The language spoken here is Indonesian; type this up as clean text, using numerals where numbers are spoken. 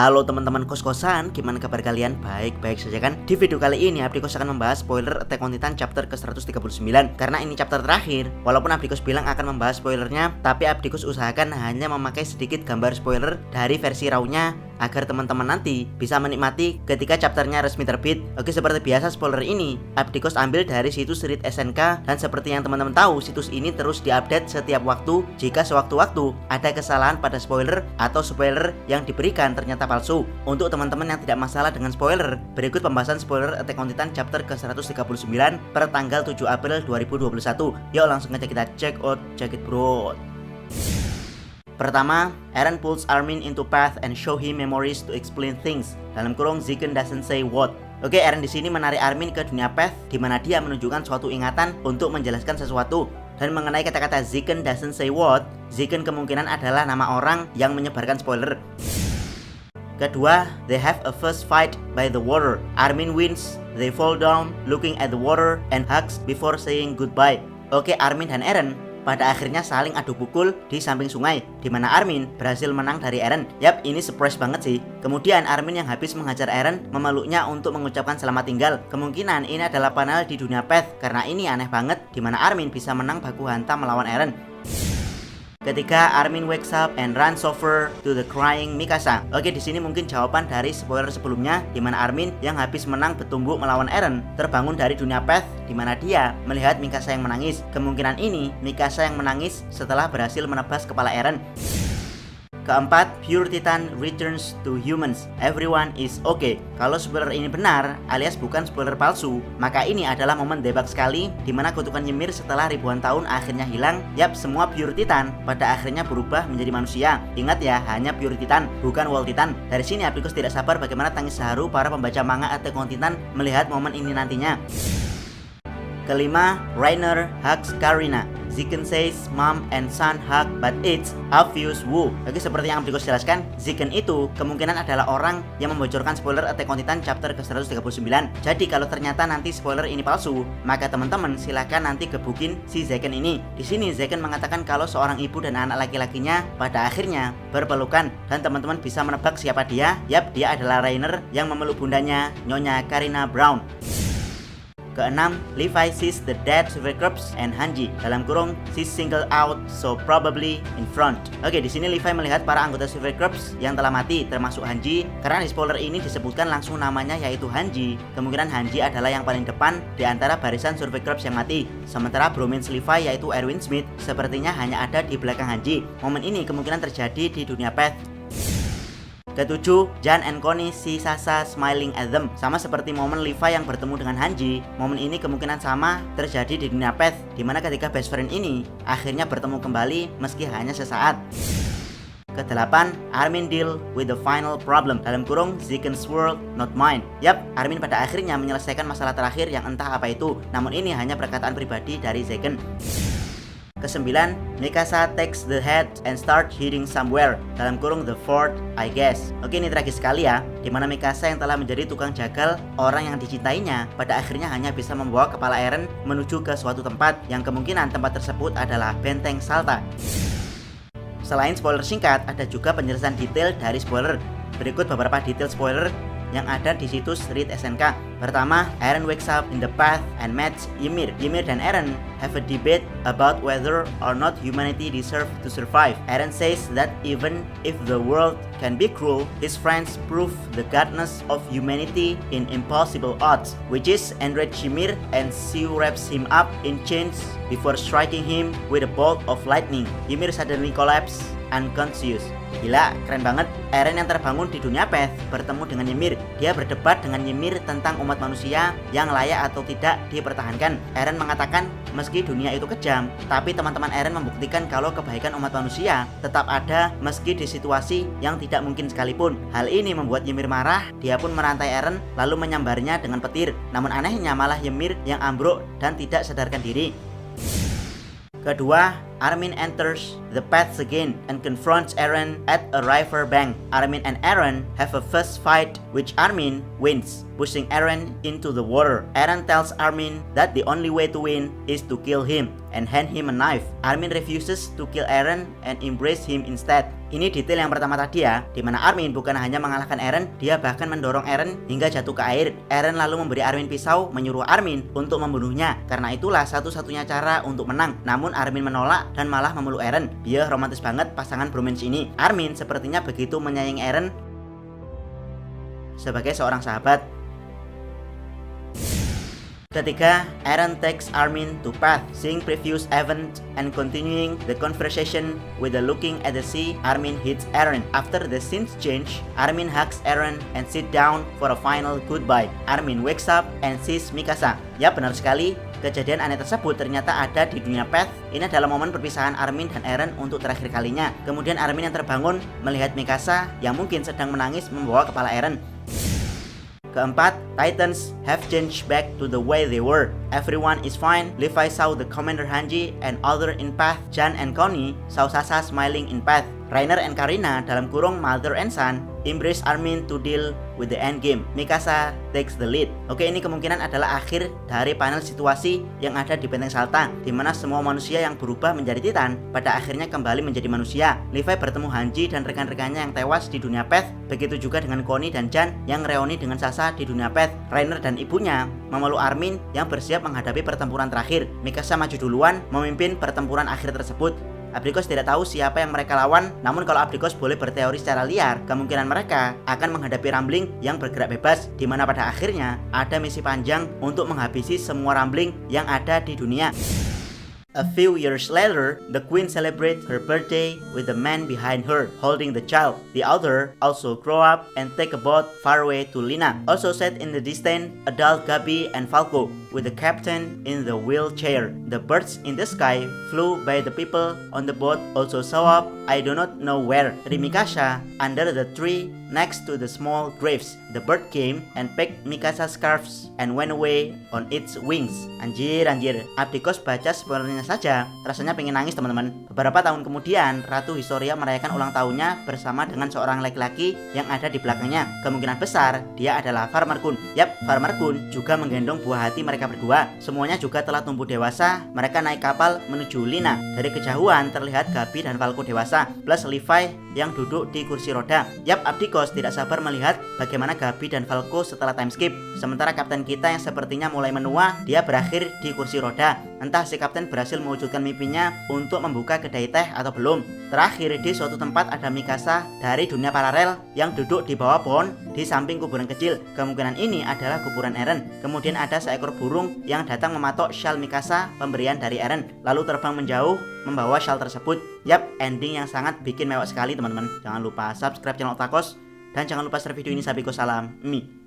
Halo teman-teman kos-kosan, gimana kabar kalian? Baik-baik saja kan? Di video kali ini Abdikos akan membahas spoiler Attack on Titan chapter ke-139. Karena ini chapter terakhir, walaupun Abdikos bilang akan membahas spoilernya, tapi Abdikos usahakan hanya memakai sedikit gambar spoiler dari versi raw-nya agar teman-teman nanti bisa menikmati ketika chapternya resmi terbit. Oke, seperti biasa spoiler ini Abdikos ambil dari situs Read SNK, dan seperti yang teman-teman tahu, situs ini terus diupdate setiap waktu jika sewaktu-waktu ada kesalahan pada spoiler atau spoiler yang diberikan ternyata palsu. Untuk teman-teman yang tidak masalah dengan spoiler, berikut pembahasan spoiler Attack on Titan chapter ke-139 per tanggal 7 April 2021. Yuk langsung aja kita check it bro. Pertama, Eren pulls Armin into path and show him memories to explain things. Dalam kurung Ziken doesn't say what. Oke, Eren di sini menarik Armin ke dunia path, di mana dia menunjukkan suatu ingatan untuk menjelaskan sesuatu. Dan mengenai kata-kata Ziken doesn't say what, Ziken kemungkinan adalah nama orang yang menyebarkan spoiler. Kedua, they have a first fight by the water. Armin wins, they fall down, looking at the water and hugs before saying goodbye. Oke, Armin dan Eren pada akhirnya saling adu pukul di samping sungai, di mana Armin berhasil menang dari Eren. Yap, ini surprise banget sih. Kemudian Armin yang habis menghajar Eren memeluknya untuk mengucapkan selamat tinggal. Kemungkinan ini adalah panel di dunia path, karena ini aneh banget di mana Armin bisa menang baku hantam melawan Eren. Ketika Armin wakes up and runs over to the crying Mikasa. Oke, di sini mungkin jawaban dari spoiler sebelumnya, di mana Armin yang habis menang bertumbuk melawan Eren terbangun dari dunia path, di mana dia melihat Mikasa yang menangis. Kemungkinan ini Mikasa yang menangis setelah berhasil menebas kepala Eren. Keempat, Pure Titan returns to humans. Everyone is okay. Kalau spoiler ini benar, alias bukan spoiler palsu, maka ini adalah momen debak sekali di mana kutukan Ymir setelah ribuan tahun akhirnya hilang. Yap, semua Pure Titan pada akhirnya berubah menjadi manusia. Ingat ya, hanya Pure Titan, bukan Wall Titan. Dari sini Abdikos tidak sabar bagaimana tangis haru para pembaca manga Attack on Titan melihat momen ini nantinya. Kelima, Reiner hugs Karina. Ziken says mom and son hug, but it's obvious woo. Oke, seperti yang Abdikos jelaskan, Ziken itu kemungkinan adalah orang yang membocorkan spoiler Attack on Titan chapter ke-139. Jadi kalau ternyata nanti spoiler ini palsu, maka teman-teman silahkan nanti gebukin si Ziken ini. Di sini Ziken mengatakan kalau seorang ibu dan anak laki-lakinya pada akhirnya berpelukan, dan teman-teman bisa menebak siapa dia. Yap, dia adalah Reiner yang memeluk bundanya Nyonya Karina Brown. Keenam, Levi sees the dead Silver Corps and Hanji. Dalam kurung, she's singled out, so probably in front. Oke, di sini Levi melihat para anggota Silver Corps yang telah mati, termasuk Hanji. Karena di spoiler ini disebutkan langsung namanya, yaitu Hanji. Kemungkinan Hanji adalah yang paling depan di antara barisan Silver Corps yang mati. Sementara bromance Levi yaitu Erwin Smith sepertinya hanya ada di belakang Hanji. Momen ini kemungkinan terjadi di dunia path. Ketujuh, Jan and Connie see Sasa smiling at them. Sama seperti momen Levi yang bertemu dengan Hanji, momen ini kemungkinan sama terjadi di dunia path, dimana ketika best friend ini akhirnya bertemu kembali meski hanya sesaat. Kedelapan, Armin deal with the final problem. Dalam kurung, Ziken's world, not mine. Yap, Armin pada akhirnya menyelesaikan masalah terakhir yang entah apa itu. Namun ini hanya perkataan pribadi dari Ziken. Kesembilan, Mikasa takes the head and start heading somewhere. Dalam kurung the fort, I guess. Oke, ini tragis sekali ya, dimana Mikasa yang telah menjadi tukang jagal orang yang dicintainya pada akhirnya hanya bisa membawa kepala Eren menuju ke suatu tempat yang kemungkinan tempat tersebut adalah Benteng Salta. Selain spoiler singkat, ada juga penjelasan detail dari spoiler. Berikut beberapa detail spoiler yang ada di situs Read SNK. Pertama, Eren wakes up in the path and meets Ymir. Ymir dan Eren have a debate about whether or not humanity deserve to survive. Eren says that even if the world can be cruel, his friends prove the godness of humanity in impossible odds, which is enrage Ymir, and she wraps him up in chains before striking him with a bolt of lightning. Ymir suddenly collapses unconscious. Gila, keren banget. Eren yang terbangun di dunia path bertemu dengan Ymir. Dia berdebat dengan Ymir tentang umat manusia yang layak atau tidak dipertahankan. Eren mengatakan meski dunia itu kejam, tapi teman-teman Eren membuktikan kalau kebaikan umat manusia tetap ada meski di situasi yang tidak mungkin sekalipun. Hal ini membuat Ymir marah. Dia pun merantai Eren lalu menyambarnya dengan petir. Namun anehnya malah Ymir yang ambruk dan tidak sadarkan diri. Kedua, Armin enters the paths again and confronts Eren at a river bank. Armin and Eren have a first fight, which Armin wins, pushing Eren into the water. Eren tells Armin that the only way to win is to kill him and hand him a knife. Armin refuses to kill Eren and embrace him instead. Ini detail yang pertama tadi ya, dimana Armin bukan hanya mengalahkan Eren, dia bahkan mendorong Eren hingga jatuh ke air. Eren lalu memberi Armin pisau, menyuruh Armin untuk membunuhnya. Karena itulah satu-satunya cara untuk menang. Namun Armin menolak dan malah memeluk Eren. Dia romantis banget pasangan bromance ini. Armin sepertinya begitu menyayangi Eren sebagai seorang sahabat. Ketiga, Eren takes Armin to path, seeing previous event and continuing the conversation with the looking at the sea. Armin hits Eren. After the scenes change, Armin hugs Eren and sit down for a final goodbye. Armin wakes up and sees Mikasa. Ya, benar sekali. Kejadian aneh tersebut ternyata ada di dunia Path. Ini adalah momen perpisahan Armin dan Eren untuk terakhir kalinya. Kemudian Armin yang terbangun melihat Mikasa yang mungkin sedang menangis membawa kepala Eren. Keempat, Titans have changed back to the way they were. Everyone is fine. Levi saw the Commander Hanji and other in Path. Jan and Connie saw Sasa smiling in Path. Rainer and Karina dalam kurung mother and son embrace Armin to deal with the end game. Mikasa takes the lead. Oke, ini kemungkinan adalah akhir dari panel situasi yang ada di Benteng Salta, di mana semua manusia yang berubah menjadi Titan pada akhirnya kembali menjadi manusia. Levi bertemu Hanji dan rekan-rekannya yang tewas di dunia Path. Begitu juga dengan Connie dan Jan yang reuni dengan Sasa di dunia Path. Rainer dan ibunya memeluk Armin yang bersiap menghadapi pertempuran terakhir. Mikasa maju duluan memimpin pertempuran akhir tersebut. Abdikos tidak tahu siapa yang mereka lawan, namun kalau Abdikos boleh berteori secara liar, kemungkinan mereka akan menghadapi Rumbling yang bergerak bebas, di mana pada akhirnya ada misi panjang untuk menghabisi semua Rumbling yang ada di dunia. A few years later, the queen celebrates her birthday with the man behind her holding the child. The other also grow up and take a boat far away to Lina. Also set in the distance, adult Gabi and Falco with the captain in the wheelchair. The birds in the sky flew by the people on the boat also saw up, I do not know where. Mikasa under the tree next to the small graves. The bird came and picked Mikasa's scarves and went away on its wings. Anjir. Abdikos baca sebenarnya saja rasanya pengen nangis teman-teman. Beberapa tahun kemudian, Ratu Historia merayakan ulang tahunnya bersama dengan seorang laki-laki yang ada di belakangnya. Kemungkinan besar dia adalah Farmer Kun. Yap, Farmer Kun juga menggendong buah hati mereka berdua. Semuanya juga telah tumbuh dewasa. Mereka naik kapal menuju Lina. Dari kejauhan terlihat Gabi dan Falco dewasa, plus Levi yang duduk di kursi roda. Yap, Abdikos tidak sabar melihat bagaimana Gabi dan Falco setelah time skip. Sementara kapten kita yang sepertinya mulai menua, dia berakhir di kursi roda. Entah si kapten berhasil mewujudkan mimpinya untuk membuka kedai teh atau belum. Terakhir di suatu tempat ada Mikasa dari dunia paralel yang duduk di bawah pohon di samping kuburan kecil. Kemungkinan ini adalah kuburan Eren. Kemudian ada seekor burung yang datang mematok shawl Mikasa pemberian dari Eren, lalu terbang menjauh membawa shawl tersebut. Yap, ending yang sangat bikin mewah sekali teman-teman. Jangan lupa subscribe channel Otakos dan jangan lupa share video ini. Sabiko salam Mi.